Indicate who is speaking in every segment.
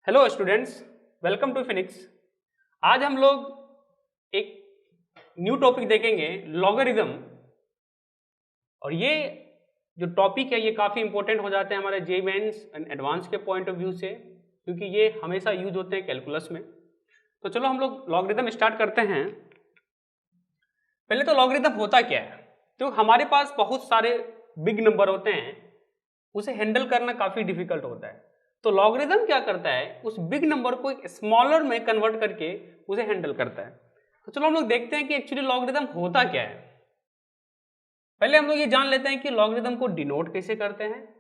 Speaker 1: Hello students, welcome to Phoenix. आज हम लोग एक न्यू टॉपिक देखेंगे, लॉगरिदम। और ये जो टॉपिक है ये काफ़ी इंपॉर्टेंट हो जाते हैं हमारे जेईई मेंस एंड एडवांस के पॉइंट ऑफ व्यू से, क्योंकि ये हमेशा यूज होते हैं कैलकुलस में। तो चलो हम लोग लॉगरिदम स्टार्ट करते हैं। पहले तो लॉगरिदम होता क्या है? तो हमारे पास बहुत सारे बिग नंबर होते हैं, उसे हैंडल करना काफ़ी डिफिकल्ट होता है। तो लॉगरिदम क्या करता है, उस बिग नंबर को एक स्मॉलर में कन्वर्ट करके उसे हैंडल करता है। तो चलो हम लोग देखते हैं कि एक्चुअली लॉगरिदम होता क्या है। पहले हम लोग ये जान लेते हैं कि लॉगरिदम को डिनोट कैसे करते हैं,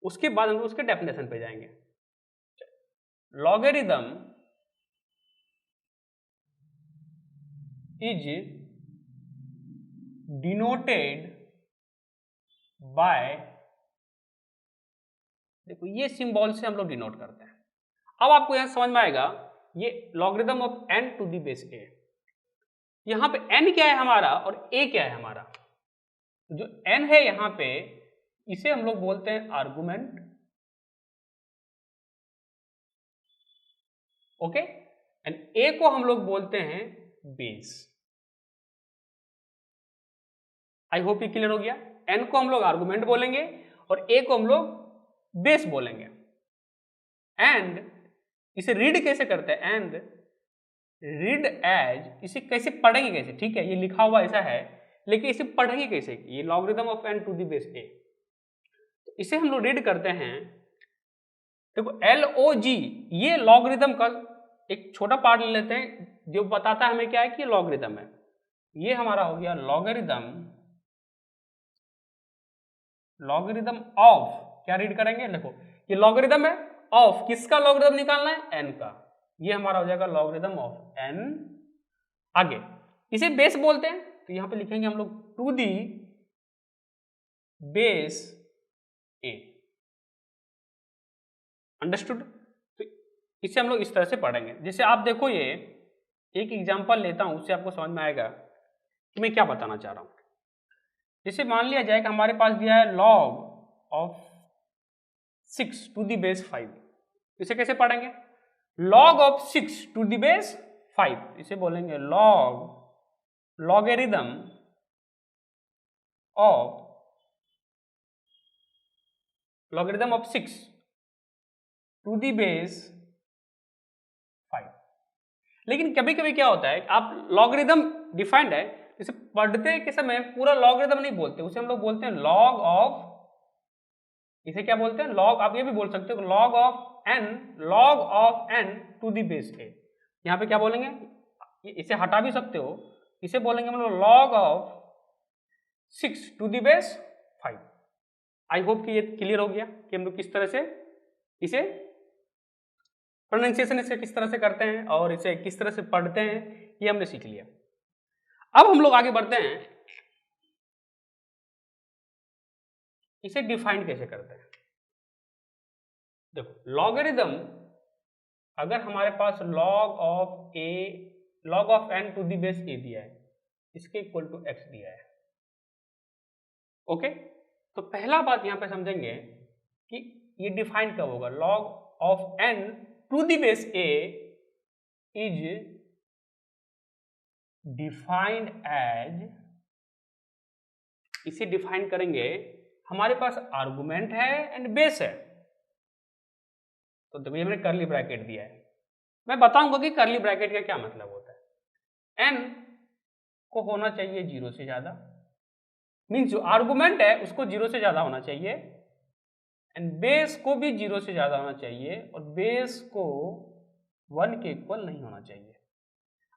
Speaker 1: उसके बाद हम लोग उसके डेफिनेशन पे जाएंगे। लॉगरिदम इज डिनोटेड बाय, देखो ये सिंबल से हम लोग डिनोट करते हैं। अब आपको यहां समझ में आएगा, ये logarithm of n to the base a। यहां पे n क्या है हमारा और a क्या है हमारा। जो n है यहां पे, इसे हम लोग बोलते हैं आर्गुमेंट, ओके। एंड a को हम लोग बोलते हैं बेस। आई होप ये क्लियर हो गया। n को हम लोग आर्गुमेंट बोलेंगे और a को हम लोग बेस बोलेंगे। एंड इसे रीड कैसे करते हैं, एंड रीड एज, इसे कैसे पढ़ेंगे कैसे, ठीक है ये लिखा हुआ ऐसा है, लेकिन इसे पढ़ेंगे कैसे, ये logarithm of n to the base a। तो इसे हम लोग रीड करते हैं, देखो LOG, ये लॉगरिदम का एक छोटा पार्ट ले लेते हैं जो बताता है हमें क्या है कि लॉगरिदम है। ये हमारा हो गया लॉगरिदम, लॉगरिदम ऑफ, क्या रीड करेंगे, देखो ये लॉगरिदम है ऑफ, किसका लॉगरिदम निकालना है, n का। ये हमारा हो जाएगा लॉगरिदम ऑफ n। आगे इसे बेस बोलते हैं, तो यहां पे लिखेंगे हम लोग to the base a। Understood. तो इसे हम लोग इस तरह से पढ़ेंगे। जैसे आप देखो, ये एक एग्जांपल लेता हूं, उससे आपको समझ में आएगा कि मैं क्या बताना चाह रहा हूं। जैसे मान लिया जाए कि हमारे पास दिया है log of 6 to the base 5। इसे कैसे पढ़ेंगे, log of 6 to the base 5, इसे बोलेंगे logarithm of 6 to the base 5। लेकिन कभी कभी क्या होता है, आप लॉगरिदम डिफाइंड है, इसे पढ़ते के समय पूरा लॉगरिदम नहीं बोलते, उसे हम लोग बोलते हैं लॉग ऑफ, इसे क्या बोलते हैं लॉग, आप ये भी बोल सकते हो log of n to the base a। यहां पे क्या बोलेंगे, इसे हटा भी सकते हो, इसे बोलेंगे हम लोग log of 6 to the base 5। I hope कि ये क्लियर हो गया कि हम लोग किस तरह से इसे प्रोनाउंसिएशन इसका किस तरह से करते हैं और इसे किस तरह से पढ़ते हैं, ये हमने सीख लिया। अब हम लोग आगे बढ़ते हैं, इसे डिफाइन कैसे करते हैं। देखो लॉगरिदम, अगर हमारे पास log of n to the base a दिया है, इसके इक्वल टू x दिया है, ओके। तो पहला बात यहां पे समझेंगे कि ये डिफाइन कब होगा, log of n to the base a is defined as, इसे डिफाइन करेंगे, हमारे पास आर्गुमेंट है एंड बेस है। तो देखो ये मैंने करली ब्रैकेट दिया है, मैं बताऊंगा कि करली ब्रैकेट का क्या मतलब होता है। n को होना चाहिए 0 से ज्यादा, मीन्स जो आर्गुमेंट है उसको 0 से ज्यादा होना चाहिए, एंड बेस को भी 0 से ज्यादा होना चाहिए, और बेस को 1 के इक्वल नहीं होना चाहिए।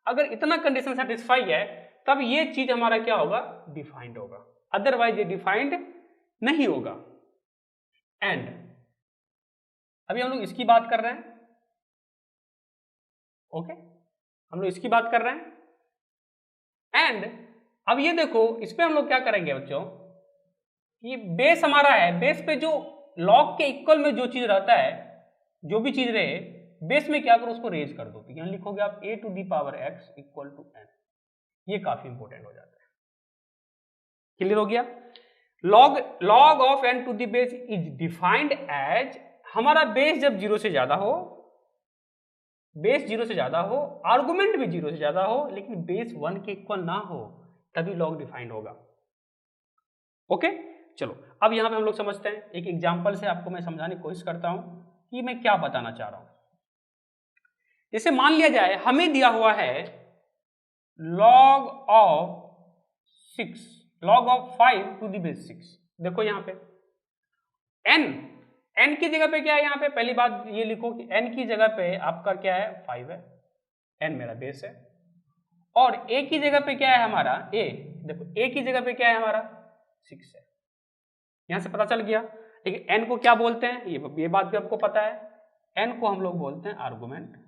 Speaker 1: अगर इतना कंडीशन सेटिस्फाई है तब ये चीज हमारा क्या होगा, डिफाइंड होगा, अदरवाइज ये डिफाइंड नहीं होगा। एंड अभी हम लोग इसकी बात कर रहे हैं, ओके, हम लोग इसकी बात कर रहे हैं। एंड अब ये देखो, इस पे हम लोग क्या करेंगे बच्चों, ये बेस हमारा है, बेस पे जो लॉग के इक्वल में जो चीज रहता है, जो भी चीज रहे, बेस में क्या करो उसको रेज कर दो। तो यहां लिखोगे आप a to the power x equal to n। ये काफी इंपॉर्टेंट हो जाता है। क्लियर हो गया। Log of n to the base is defined as, हमारा बेस जब 0 से ज्यादा हो बेस 0 से ज्यादा हो, आर्गुमेंट भी 0 से ज्यादा हो, लेकिन बेस 1 के इक्वल ना हो, तभी लॉग डिफाइंड होगा। ओके, चलो अब यहां पे हम लोग समझते हैं। एक एग्जांपल से आपको मैं समझाने की कोशिश करता हूं कि मैं क्या बताना चाह रहा हूं। जैसे मान लिया जाए हमें दिया हुआ है log of 6, log of 5 to the base 6। देखो यहां पे n की जगह पे क्या है, यहां पे पहली बात ये लिखो कि n की जगह पे आपका क्या है 5 है, n मेरा बेस है, और a की जगह पे क्या है हमारा a, देखो a की जगह पे क्या है हमारा 6 है। यहां से पता चल गया। लेकिन n को क्या बोलते हैं, ये बात भी आपको पता है, n को हम लोग बोलते हैं आर्गुमेंट,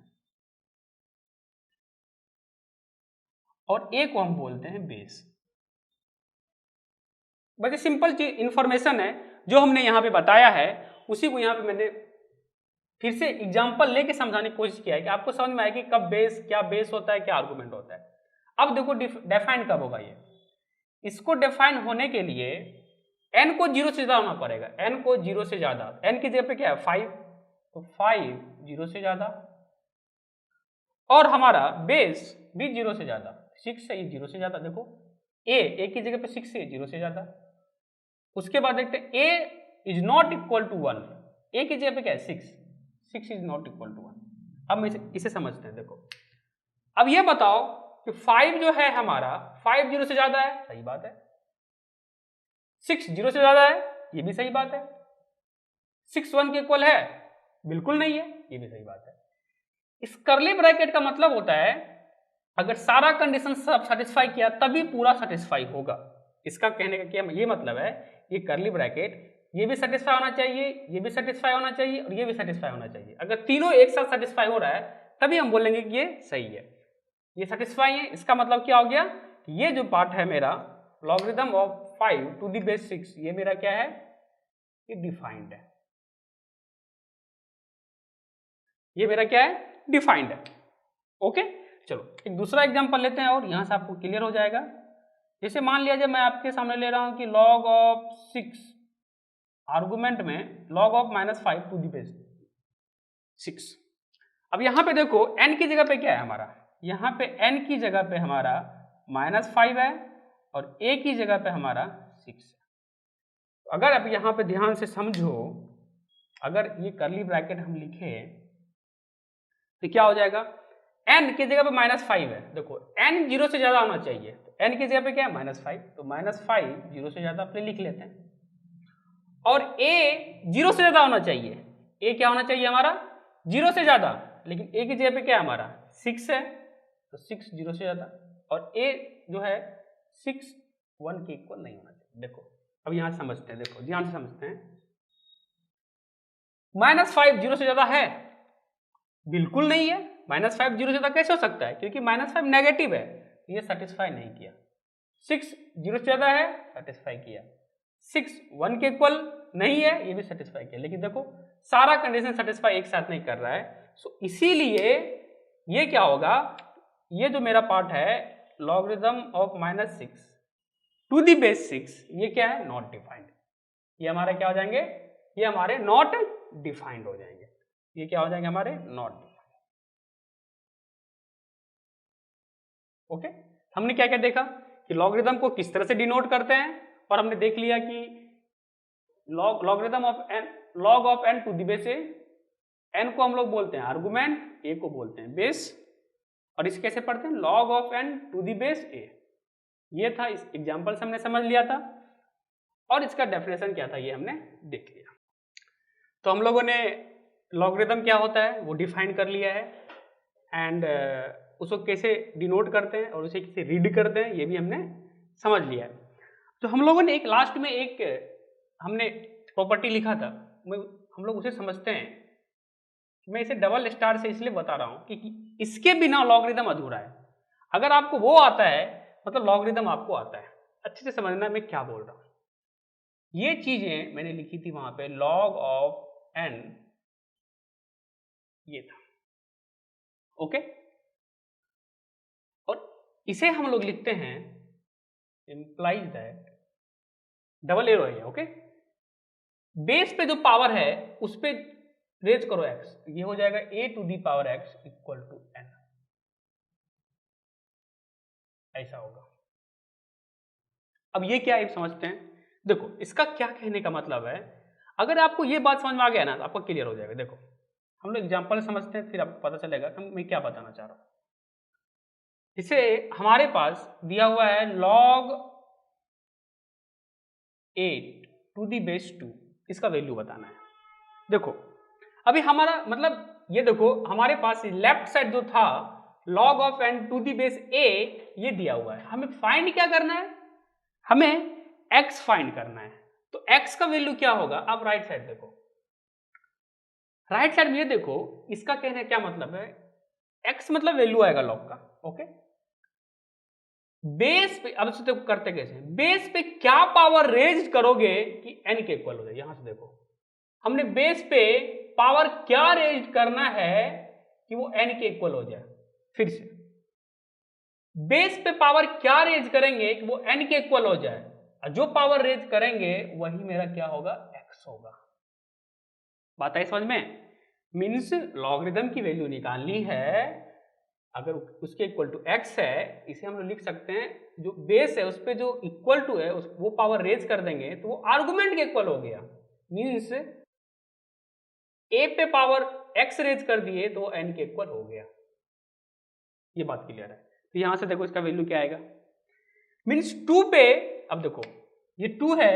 Speaker 1: और a को हम बोलते हैं बेस। बस ये सिंपल चीज इंफॉर्मेशन है जो हमने यहाँ पे बताया है, उसी को यहाँ पे मैंने फिर से एग्जांपल लेके समझाने की कोशिश किया है कि आपको समझ में आए कि कब बेस, क्या बेस होता है, क्या आर्गुमेंट होता है। अब देखो डिफाइन कब होगा ये, इसको डिफाइन होने के लिए n को 0 से ज्यादा होना पड़ेगा, n को 0 से ज्यादा, n की जगह पे क्या है 5, तो 5 0 से ज्यादा, और हमारा बेस भी 0 से ज्यादा, 6 है, ये 0 से ज्यादा। देखो a की जगह पे 6 है, 0 से ज्यादा। उसके बाद देखते हैं a is not equal to 1, a की जगह पे क्या है 6 इज नॉट इक्वल टू 1। अब मैं इसे समझते हैं। देखो अब ये बताओ कि 5 जो है हमारा 5 0 से ज्यादा है, सही बात है। 6 0 से ज्यादा है, ये भी सही बात है। 6 1 के इक्वल है, बिल्कुल नहीं है, ये भी सही बात है। इस कर्ली ब्रैकेट का मतलब होता है अगर सारा कंडीशन सब सेटिस्फाई किया तभी पूरा सेटिस्फाई होगा। इसका कहने का क्या ये मतलब है, ये कर्ली ब्रैकेट ये भी सेटिस्फाई होना चाहिए, ये भी सेटिस्फाई होना चाहिए, और ये भी सेटिस्फाई होना चाहिए। अगर तीनों एक साथ सेटिस्फाई हो रहा है तभी हम बोलेंगे कि ये सही है, ये सेटिस्फाई है। इसका मतलब क्या हो गया कि ये जो पार्ट है मेरा logarithm of 5 to the base 6, ये मेरा क्या है, ये डिफाइंड है, ये मेरा क्या है, डिफाइंड है। ओके, चलो एक दूसरा एग्जांपल लेते हैं और यहां से आपको क्लियर हो जाएगा। जैसे मान लिया जाए मैं आपके सामने ले रहा हूं कि log ऑफ 6 आर्गुमेंट में log of -5 to the base 6। अब यहां पे देखो n की जगह पे क्या है हमारा, यहां पे n की जगह पे हमारा -5 है और a की जगह पे हमारा 6 है। अगर आप यहां पे ध्यान से समझो, अगर ये कर्ली ब्रैकेट हम लिखे तो क्या हो जाएगा, n की जगह पे -5 है, देखो n 0 से ज्यादा होना चाहिए, तो n की जगह पे क्या है -5, तो -5 0 से ज्यादा अपने लिख लेते हैं। और a 0 से ज्यादा होना चाहिए, a क्या होना चाहिए हमारा 0 से ज्यादा, लेकिन a की जगह पे क्या है हमारा 6 है, तो 6 0 से ज्यादा, और a जो है 6 1 के इक्वल नहीं होना चाहिए। देखो अब यहां समझते हैं, देखो ध्यान से समझते हैं, -5 0 से ज्यादा है, बिल्कुल नहीं है। -5 0 से ज्यादा कैसे हो सकता है, क्योंकि -5 नेगेटिव है, ये सेटिस्फाई नहीं किया। 6 0 से ज्यादा है, सेटिस्फाई किया। 6 1 के इक्वल नहीं है, ये भी सेटिस्फाई किया। लेकिन देखो सारा कंडीशन सेटिस्फाई एक साथ नहीं कर रहा है, सो इसीलिए ये क्या होगा, ये जो मेरा पार्ट है logarithm of -6 to the base 6, ये क्या है, नॉट डिफाइंड। ये हमारे क्या हो जाएंगे, ये हमारे नॉट डिफाइंड हो जाएंगे, ये क्या हो जाएंगे हमारे नॉट डिफाइंड। ओके, हमने क्या क्या देखा कि लॉगरिथम को किस तरह से डिनोट करते हैं, और हमने देख लिया कि logarithm of n, log of n to the base a, n को हम लोग बोलते हैं आर्गुमेंट, a को बोलते हैं बेस, और इसे कैसे पढ़ते हैं, log of n to the base a। ये था, इस एग्जांपल से हमने समझ लिया था, और इसका डेफिनेशन क्या था ये हमने देख लिया। तो हम लोगों ने लॉगरिथम क्या होता है वो डिफाइन कर लिया है, एंड उसको कैसे डिनोट करते हैं और उसे कैसे रीड करते हैं ये भी हमने समझ लिया है। तो हम लोगों ने एक लास्ट में एक हमने प्रॉपर्टी लिखा था, हम लोग उसे समझते हैं। मैं इसे डबल स्टार से इसलिए बता रहा हूं कि इसके बिना लॉगरिथम अधूरा है। अगर आपको वो आता है मतलब लॉगरिथम आपको आता है। अच्छे से समझना मैं क्या बोल रहा हूं। ये चीजें मैंने लिखी थी वहां पे, log ऑफ n, ये था। ओके, और इसे हम लोग लिखते हैं इंप्लाइज दैट, डबल एरो है। ओके, बेस पे जो पावर है उस पे रेज करो x, ये हो जाएगा a to the power x equal to n, ऐसा होगा। अब ये क्या है समझते हैं। देखो इसका क्या कहने का मतलब है, अगर आपको ये बात समझ में आ गया ना तो आपको क्लियर हो जाएगा। देखो हम लोग एग्जांपल समझते हैं, फिर आपको पता चलेगा कि मैं क्या बताना चाह रहा हूं। इसे हमारे पास दिया हुआ है log 8 टू दी बेस 2, इसका वैल्यू बताना है। देखो अभी हमारा मतलब ये देखो हमारे पास लेफ्ट साइड जो था log of n to the base a, ये दिया हुआ है। हमें फाइंड क्या करना है, हमें x फाइंड करना है। तो x का वैल्यू क्या होगा, आप राइट साइड देखो, राइट साइड में ये देखो, इसका कहने क्या मतलब है, x मतलब वैल्यू आएगा log का, ओके। बेस पे अब देखो करते कैसे, बेस पे क्या पावर रेज करोगे कि n के इक्वल हो जाए। यहां से देखो हमने बेस पे पावर क्या रेज करना है कि वो n के इक्वल हो जाए। फिर से बेस पे पावर क्या रेज करेंगे कि वो n के इक्वल हो जाए, जो पावर रेज करेंगे वही मेरा क्या होगा, x होगा। बात आई समझ में। मीन्स लॉगरिदम की वैल्यू निकालनी है, अगर उसके इक्वल टू x है, इसे हम लोग लिख सकते हैं जो बेस है उस पे जो इक्वल टू है वो पावर रेज कर देंगे तो वो आर्गुमेंट के इक्वल हो गया। मीन्स a पे पावर x रेज कर दिए तो वो n के इक्वल हो गया। ये बात क्लियर है। तो यहां से देखो इसका वैल्यू क्या आएगा, मीन्स 2 पे, अब देखो ये 2 है,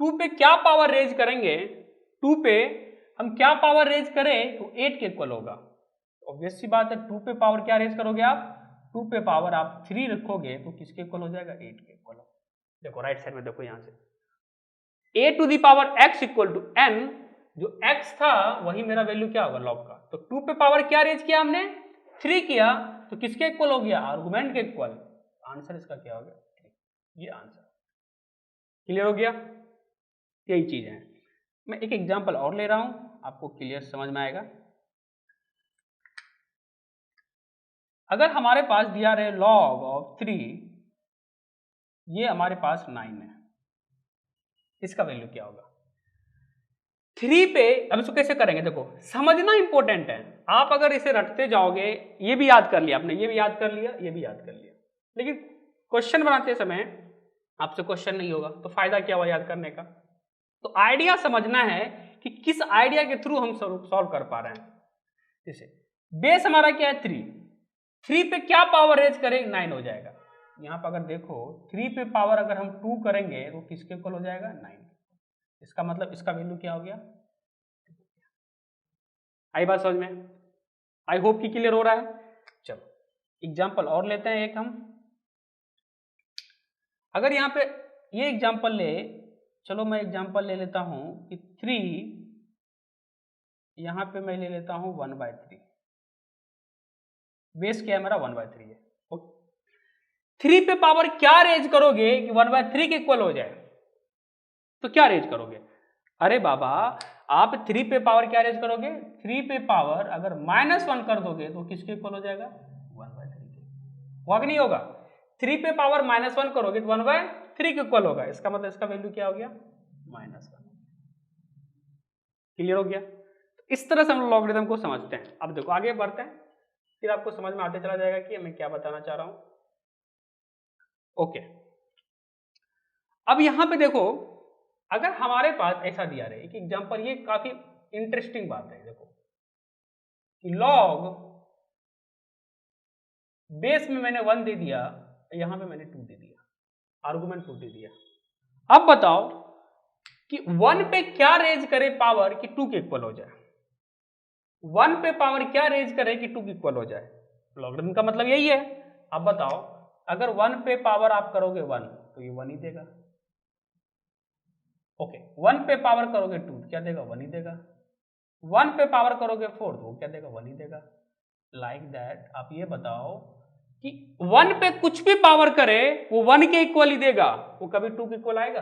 Speaker 1: 2 पे क्या पावर रेज करेंगे, 2 पे हम क्या पावर रेज करें तो 8 के इक्वल होगा। ऑब्वियस सी बात है, 2 पे पावर क्या रेज करोगे आप, 2 पे पावर आप 3 रखोगे तो किसके इक्वल हो जाएगा, 8 के इक्वल। देखो राइट साइड में देखो, यहां से a to the power x equal to n, जो x था वही मेरा वैल्यू क्या होगा लॉग का। तो 2 पे पावर क्या रेज किया हमने, 3 किया, तो किसके इक्वल हो गया, आर्गुमेंट के इक्वल। आंसर इसका क्या हो गया, 3। ये आंसर क्लियर हो गया। यही चीज है। मैं एक एग्जांपल और ले रहा हूं, आपको क्लियर समझ में आएगा। अगर हमारे पास दिया रहे log ऑफ 3, ये हमारे पास 9 है, इसका वैल्यू क्या होगा 3 पे। अब इसको कैसे करेंगे, देखो समझना इंपॉर्टेंट है। आप अगर इसे रटते जाओगे, ये भी याद कर लिया आपने, ये भी याद कर लिया, ये भी याद कर लिया, लेकिन क्वेश्चन बनाते समय आपसे क्वेश्चन नहीं होगा तो फायदा क्या हुआ याद करने का। तो आइडिया समझना है कि किस आइडिया के थ्रू हम सॉल्व कर पा रहे हैं। जैसे बेस हमारा क्या है 3 पे क्या पावर रेज करें 9 हो जाएगा। यहां पर अगर देखो 3 पे पावर अगर हम 2 करेंगे तो किसके इक्वल हो जाएगा, 9। इसका मतलब इसका वैल्यू क्या हो गया। आई बात समझ में, आई होप कि क्लियर हो रहा है। चलो एग्जांपल और लेते हैं एक हम। अगर यहां पे ये एग्जांपल ले, चलो मैं एग्जांपल ले लेता हूं कि 3, यहां पे मैं ले लेता हूं 1/3। बेस क्या है मेरा 1/3 है। 3 पे पावर क्या रेज करोगे कि 1/3 के इक्वल हो जाए, तो क्या रेज करोगे। अरे बाबा आप 3 पे पावर क्या रेज करोगे, 3 पे पावर अगर -1 कर दोगे तो किसके इक्वल हो जाएगा, 1/3 के। होगा कि नहीं होगा, 3 पे पावर -1 करोगे तो 1/3 के इक्वल होगा। इसका मतलब इसका वैल्यू क्या हो गया, -1। क्लियर हो गया। तो इस तरह से हम लॉगरिथम को समझते हैं। अब देखो आगे बढ़ते हैं, फिर आपको समझ में आते चला जाएगा कि मैं क्या बताना चाह रहा हूं। ओके, अब यहां पे देखो अगर हमारे पास ऐसा दिया रहे एक एग्जांपल, ये काफी इंटरेस्टिंग बात है। देखो कि लॉग बेस में मैंने 1 दे दिया, यहां पे मैंने 2 दे दिया, आर्गुमेंट 2 दे दिया। अब बताओ कि 1 पे क्या रेज करे पावर कि 2 के इक्वल हो जाए, 1 पे पावर क्या रेज करे कि 2 के इक्वल हो जाए। लॉगरिथम का मतलब यही है। अब बताओ अगर 1 पे पावर आप करोगे 1 तो ये 1 ही देगा। ओके 1 पे पावर करोगे 2 क्या देगा, 1 ही देगा। 1 पे पावर करोगे 4 तो वो क्या देगा, 1 ही देगा। लाइक दैट आप ये बताओ कि 1 पे कुछ भी पावर करे वो 1 के इक्वल ही देगा, वो कभी 2 के इक्वल आएगा,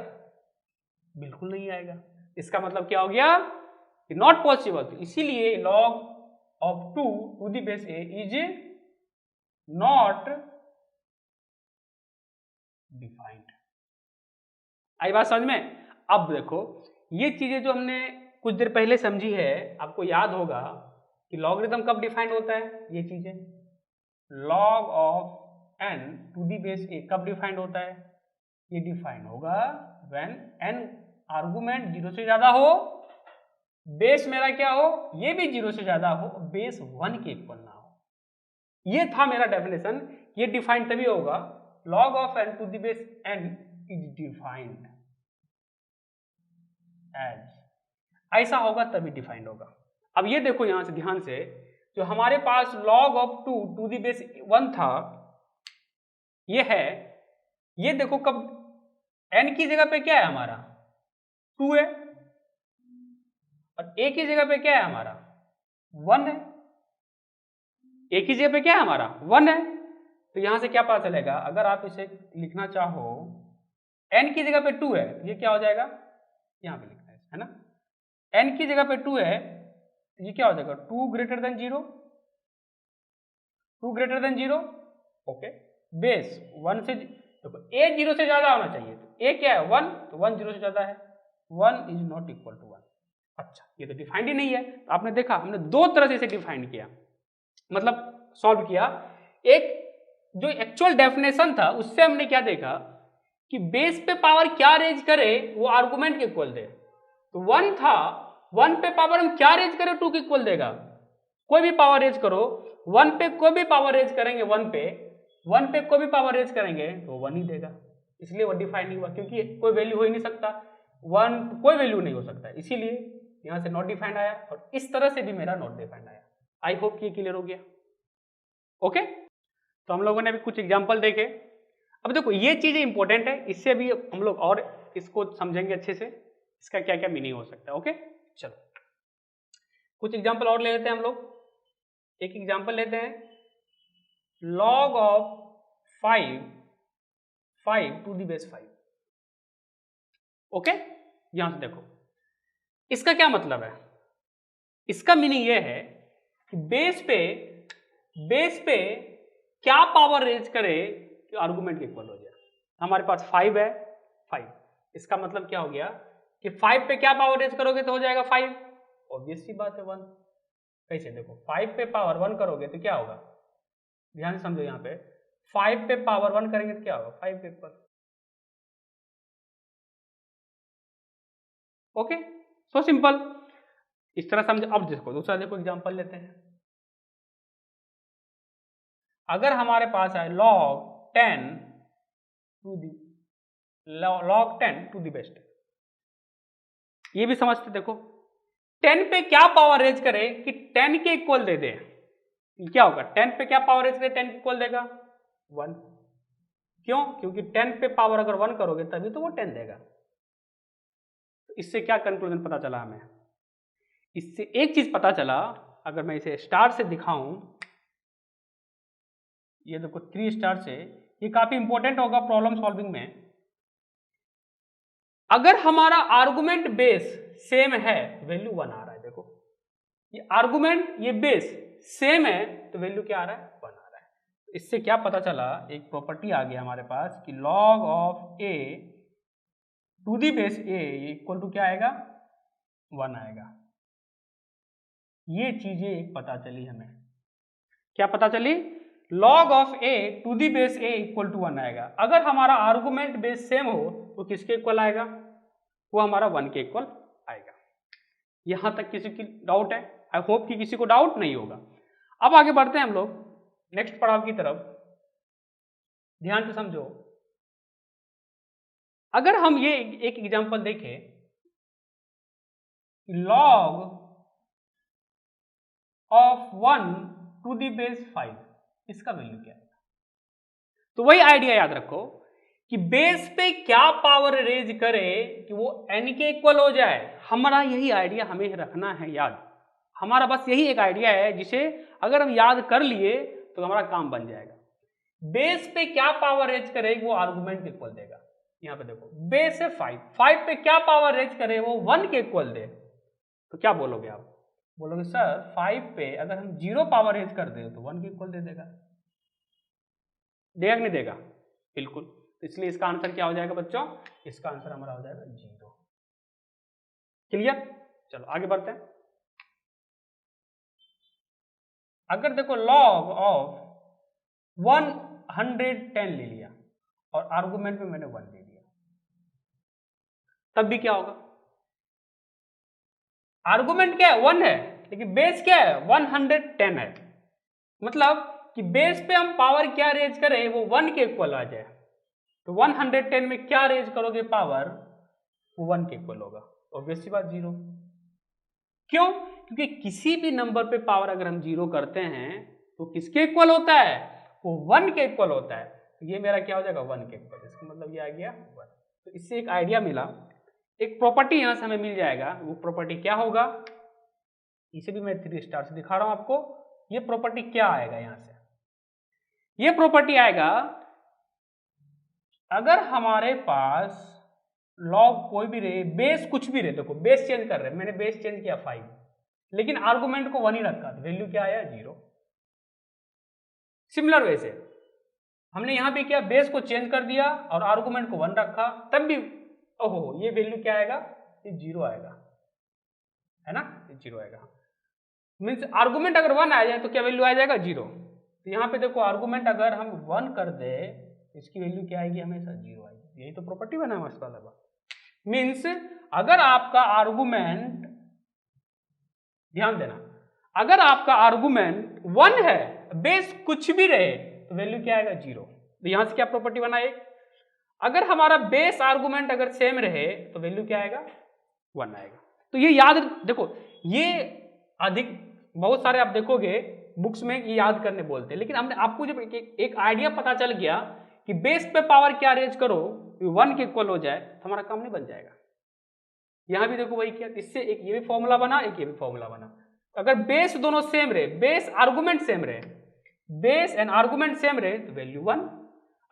Speaker 1: बिल्कुल नहीं आएगा। इसका मतलब क्या हो गया, नॉट पॉसिबल। इसीलिए log of 2 to the base a is not defined. आई बात समझ में। अब देखो ये चीजें जो हमने कुछ देर पहले समझी है, आपको याद होगा कि लॉगरिथम कब डिफाइंड होता है, ये चीजें log of n to the base a कब डिफाइंड होता है, ये डिफाइंड होगा व्हेन n आर्गुमेंट 0 से ज्यादा हो, बेस मेरा क्या हो, ये भी 0 से ज्यादा हो, बेस 1 के इक्वल ना हो। ये था मेरा डेफिनेशन। ये डिफाइंड तभी होगा log of n to the base n is defined as, ऐसा होगा तभी डिफाइंड होगा। अब ये देखो यहां से ध्यान से, जो हमारे पास log of 2 to the base 1 था, ये है, ये देखो कब n की जगह पे क्या है हमारा 2 है, और a की जगह पे क्या है हमारा 1 है, a की जगह पे क्या है हमारा 1 है। तो यहां से क्या पता चलेगा, अगर आप इसे लिखना चाहो, n की जगह पे 2 है, ये क्या हो जाएगा, यहां पे लिखना है ना, n की जगह पे 2 है, तो ये क्या हो जाएगा 2 greater than 0, 2 greater than 0, okay. Base 1 से, देखो a 0 से ज्यादा होना चाहिए, तो a क्या है 1, तो 1 0 से ज्यादा है, 1 इज नॉट इक्वल टू 1। अच्छा, ये तो डिफाइंड ही नहीं है। तो आपने देखा हमने दो तरह से इसे डिफाइंड किया, मतलब सॉल्व किया। एक जो एक्चुअल डेफिनेशन था उससे हमने क्या देखा कि बेस पे पावर क्या रेज करे वो आर्गुमेंट के इक्वल दे, तो 1 था, 1 पे पावर हम क्या रेज करें 2 के इक्वल देगा, कोई भी पावर रेज करो, 1 पे कोई भी पावर रेज करेंगे, 1 पे कोई भी पावर रेज करेंगे तो 1 ही देगा, इसलिए वो डिफाइंड नहीं हुआ, क्योंकि कोई वैल्यू हो ही नहीं सकता, 1 कोई वैल्यू नहीं हो सकता, इसीलिए यहां से नॉट डिफाइंड आया, और इस तरह से भी मेरा नॉट डिफाइंड आया। आई होप कि ये क्लियर हो गया, ओके। तो हम लोगों ने अभी कुछ एग्जांपल देखे। अब देखो ये चीजें इंपॉर्टेंट है, इससे भी हम लोग और इसको समझेंगे अच्छे से, इसका क्या क्या मीनिंग हो सकता है, ओके। चलो कुछ एग्जांपल और ले लेते हैं हम लोग। एक एग्जांपल लेते हैं, log of 5 to the base 5, okay. यहां से देखो इसका क्या मतलब है, इसका मीनिंग ये है कि बेस पे क्या पावर रेज करे कि आर्गुमेंट के इक्वल हो जाए। हमारे पास 5 है, 5, इसका मतलब क्या हो गया कि 5 पे क्या पावर रेज करोगे तो हो जाएगा 5, ऑब्वियस सी बात है 1। कैसे, देखो 5 पे पावर 1 करोगे तो क्या होगा, ध्यान से समझो, यहाँ पे 5 पे पावर 1 करेंगे तो क्या होगा 5 पे ऊपर, ओके, सो सिंपल, इस तरह समझ। अब देखो दूसरा, देखो एग्जांपल लेते हैं। अगर हमारे पास है log 10 टू द बेस 10, ये भी समझते, देखो 10 पे क्या पावर रेज करे कि 10 के इक्वल दे दे, क्या होगा 10 पे क्या पावर रेज करे 10 के इक्वल देगा 1, क्यों, क्योंकि 10 पे पावर अगर 1 करोगे तभी तो वो 10 देगा। तो इससे क्या कंक्लूजन पता चला हमें, इससे एक चीज पता चला, अगर मैं इसे स्टार से दिखाऊं, ये देखो 3 स्टार से, ये काफी इंपॉर्टेंट होगा प्रॉब्लम सॉल्विंग में। अगर हमारा आर्गुमेंट बेस सेम है, वैल्यू 1 आ रहा है, देखो ये आर्गुमेंट, ये बेस सेम है, तो वैल्यू क्या आ रहा है 1 आ रहा है। इससे क्या पता चला, एक प्रॉपर्टी आ गया हमारे पास कि log of a to the base a equal to क्या आएगा 1 आएगा। ये चीजें एक पता चली हमें, क्या पता चली, log of a to the base a equal to 1 आएगा। अगर हमारा आर्गुमेंट बेस सेम हो तो किसके इक्वल आएगा, वो हमारा 1 के इक्वल आएगा। यहां तक किसी की डाउट है, आई होप कि किसी को डाउट नहीं होगा। अब आगे बढ़ते हैं हम लोग नेक्स्ट पड़ाव की तरफ, ध्यान से समझो। अगर हम ये एक एग्जांपल देखें, log of 1 to the base 5, इसका वैल्यू क्या है, तो वही आइडिया याद रखो कि बेस पे क्या पावर रेज करे कि वो n के इक्वल हो जाए। हमारा यही आइडिया हमें रखना है याद, हमारा बस यही एक आइडिया है जिसे अगर हम याद कर लिए तो हमारा काम बन जाएगा। बेस पे क्या पावर रेज करे वो आर्गुमेंट के इक्वल देगा। यहाँ पे देखो बेस है 5 पे क्या पावर रेज करे वो 1 के इक्वल दे, तो क्या बोलोगे आप, बोलोगे सर 5 पे अगर हम 0 पावर रेज कर दे तो 1 के इक्वल दे देगा, देगा कि नहीं देगा, बिल्कुल। इसलिए इसका आंसर क्या हो जाएगा बच्चों, इसका आंसर हमारा हो जाएगा 0। क्लियर, चलो आगे बढ़ते हैं। अगर देखो लॉग ऑफ 110 ले लिया और आर्गुमेंट में मैंने 1 ले लिया, तब भी क्या होगा? आर्गुमेंट क्या है? 1 है, लेकिन बेस क्या है? 110 है। मतलब कि बेस पे हम पावर क्या रेज करें वो 1 के इक्वल आ जाए। तो 110 में क्या रेज करोगे पावर, वो 1 के इक्वल होगा। ऑब्वियस सी बात 0। क्यों? क्योंकि किसी भी नंबर पे पावर अगर हम 0 करते हैं तो किसके इक्वल होता है? वो 1 के इक्वल होता है। तो ये मेरा क्या हो जाएगा? 1 के इक्वल। इसका मतलब ये आ गया 1। तो इससे एक आइडिया मिला, एक प्रॉपर्टी यहां से हमें मिल जाएगा। वो प्रॉपर्टी क्या होगा? इसे भी मैं 3 स्टार से दिखा रहा हूं आपको। ये प्रॉपर्टी क्या आएगा यहां से? ये प्रॉपर्टी आएगा, अगर हमारे पास लॉग कोई भी रहे, बेस कुछ भी रहे, देखो बेस चेंज कर रहे हैं, मैंने बेस चेंज किया 5, लेकिन आर्गुमेंट को 1 ही रखा, तो वैल्यू क्या आया? 0। सिमिलर वे से हमने यहां पे किया, बेस को चेंज कर दिया और आर्गुमेंट को 1 रखा, तब भी ओहो ये वैल्यू क्या आएगा? ये 0 आएगा, है ना? ये 0 आएगा। मीन्स आर्गुमेंट अगर 1 आ जाए तो क्या वैल्यू आ जाएगा? 0। तो यहाँ पे देखो आर्गुमेंट अगर हम 1 कर दे, इसकी वैल्यू क्या आएगी? हमेशा 0 आएगी। यही तो प्रॉपर्टी बना है इसका वाला। मीन्स अगर आपका आर्गुमेंट, ध्यान देना, अगर आपका आर्गुमेंट 1 है, बेस कुछ भी रहे, तो वैल्यू क्या आएगा? 0। तो यहां से क्या प्रॉपर्टी बनाए? अगर हमारा बेस आर्गुमेंट अगर सेम रहे तो वैल्यू क्या आएगा? 1 आएगा। तो ये याद देखो, ये अधिक बहुत सारे आप देखोगे बुक्स में ये याद करने बोलते हैं, लेकिन हमने आपको जब एक आइडिया पता चल गया कि बेस पे पावर क्या रेज करो 1 के इक्वल हो जाए, तो हमारा काम नहीं बन जाएगा। यहां भी देखो वही किया, इससे एक ये भी फॉर्मूला बना, एक ये भी फॉर्मूला बना। अगर बेस दोनों सेम रहे, बेस आर्गुमेंट सेम रहे, बेस एंड आर्गुमेंट सेम रहे, तो वैल्यू 1।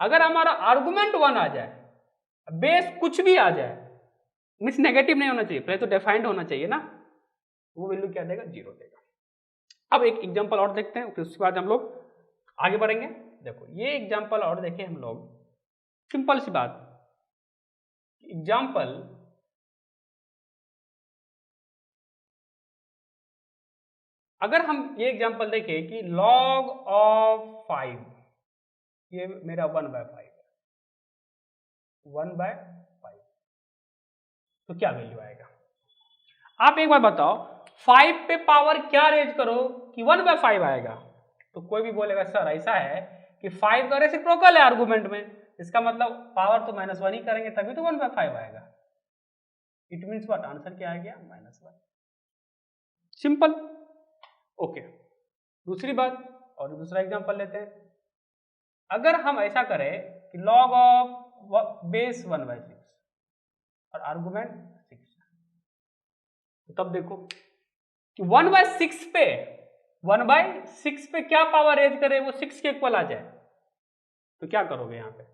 Speaker 1: अगर हमारा आर्गुमेंट 1 आ जाए, बेस कुछ भी आ जाए, मीन्स नेगेटिव नहीं होना चाहिए, पहले तो डिफाइंड होना चाहिए ना, वो वैल्यू क्या देगा? 0 देगा। अब एक एग्जांपल और देखते हैं, फिर उसके बाद हम लोग आगे बढ़ेंगे। देखो ये एग्जांपल और देखें हम लोग, सिंपल सी बात। एग्जांपल अगर हम ये एग्जांपल देखें कि log ऑफ 5, ये मेरा 1/5 है, 1/5, तो क्या वैल्यू आएगा? आप एक बार बताओ, 5 पे पावर क्या रेज करो कि 1/5 आएगा? तो कोई भी बोलेगा सर ऐसा है कि 5 का रेसिप्रोकल है आर्गुमेंट में, इसका मतलब पावर तो -1 ही करेंगे तभी तो 1/5 आएगा। It means what? आंसर क्या आ गया? -1। सिंपल। ओके, दूसरी बात और दूसरा एग्जांपल लेते हैं। अगर हम ऐसा करें कि log ऑफ बेस 1/6 और आर्गुमेंट 6, तो तब देखो कि 1/6 पे 1/6 पे क्या पावर रेज करे वो 6 के इक्वल आ जाए, तो क्या करोगे? यहाँ पे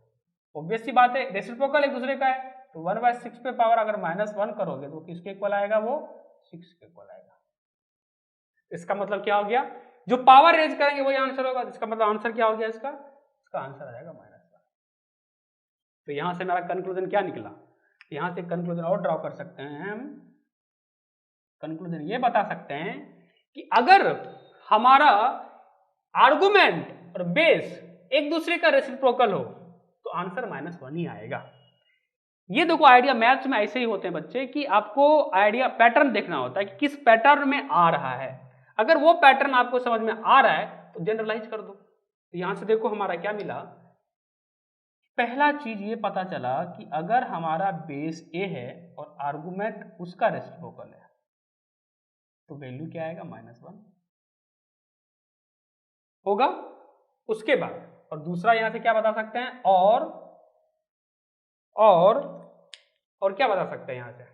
Speaker 1: ऑब्वियस सी बात है, रेसिप्रोकल एक दूसरे का है, तो 1/6 पे पावर अगर -1 करोगे तो किसके इक्वल आएगा? वो 6 के इक्वल आएगा। इसका मतलब क्या हो गया? जो पावर रेज करेंगे वही आंसर होगा। इसका मतलब आंसर क्या हो गया इसका? इसका आंसर आ जाएगा -1। तो यहां से मेरा कंक्लूजन क्या निकला? यहां से कंक्लूजन और ड्रॉ कर सकते हैं हम। कंक्लूजन ये बता सकते हैं कि अगर हमारा आर्गुमेंट और बेस एक दूसरे का रेसिप्रोकल हो तो आंसर -1 ही आएगा। ये देखो आइडिया मैथ्स में ऐसे ही होते हैं बच्चे, कि आपको आइडिया पैटर्न देखना होता है कि किस पैटर्न में आ रहा है। अगर वो पैटर्न आपको समझ में आ रहा है तो जनरलाइज कर दो। तो यहां से देखो हमारा क्या मिला। पहला चीज ये पता चला कि अगर हमारा बेस ए है और आर्गुमेंट उसका रेसिप्रोकल है तो वैल्यू क्या आएगा? -1 होगा। उसके बाद और दूसरा यहां से क्या बता सकते हैं? और क्या बता सकते हैं? यहां से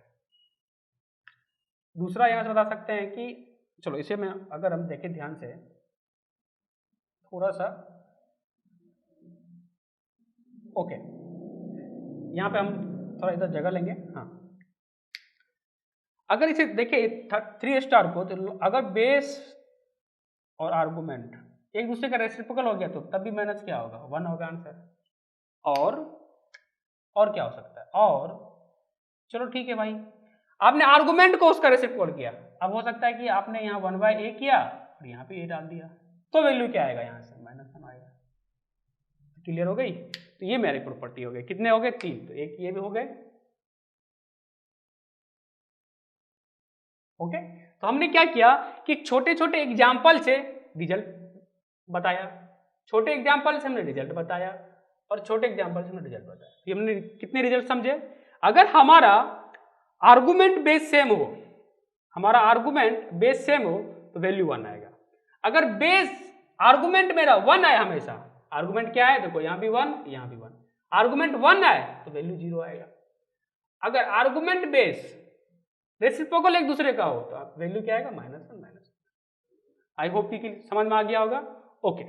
Speaker 1: दूसरा यहां से बता सकते हैं कि चलो इसे में अगर हम देखें ध्यान से थोड़ा सा, ओके, यहां पे हम थोड़ा इधर जगह लेंगे। हाँ, अगर इसे देखें 3 स्टार को, तो अगर बेस और आर्गुमेंट एक दूसरे का रेसिप्रोकल हो गया तो तब भी माइनस क्या होगा? 1 होगा आंसर। और क्या हो सकता है? और चलो ठीक है भाई, आपने आर्गुमेंट को उसका रेसिप्रोकल किया। अब हो सकता है कि आपने यहाँ 1/a किया और यहाँ पे a डाल दिया, तो वैल्यू क्या आएगा, यहाँ से -1 आएगा। क्लियर हो गई? तो ये मेरी प्रॉपर्टी हो गई। कितने हो गए? 3। तो एक ये भी हो गए। ओके, तो हमने क्या किया कि छोटे छोटे एग्जाम्पल से रिजल्ट बताया, छोटे एग्जाम्पल से हमने रिजल्ट बताया और छोटे एग्जाम्पल से हमने रिजल्ट बताया। ये हमने कितने रिजल्ट समझे? अगर हमारा आर्गुमेंट बेस सेम हो, हमारा आर्गुमेंट बेस सेम हो तो वैल्यू 1 आएगा। अगर बेस आर्गुमेंट मेरा 1 आए, हमेशा आर्गुमेंट क्या है, देखो यहाँ भी 1 यहाँ भी 1, आर्गुमेंट 1 आए तो वैल्यू 0 आएगा। अगर आर्गुमेंट बेस रेसिप्रोकल एक दूसरे का हो तो वैल्यू क्या आएगा, -1 -1। आई होप कि समझ में आ गया होगा। ओके।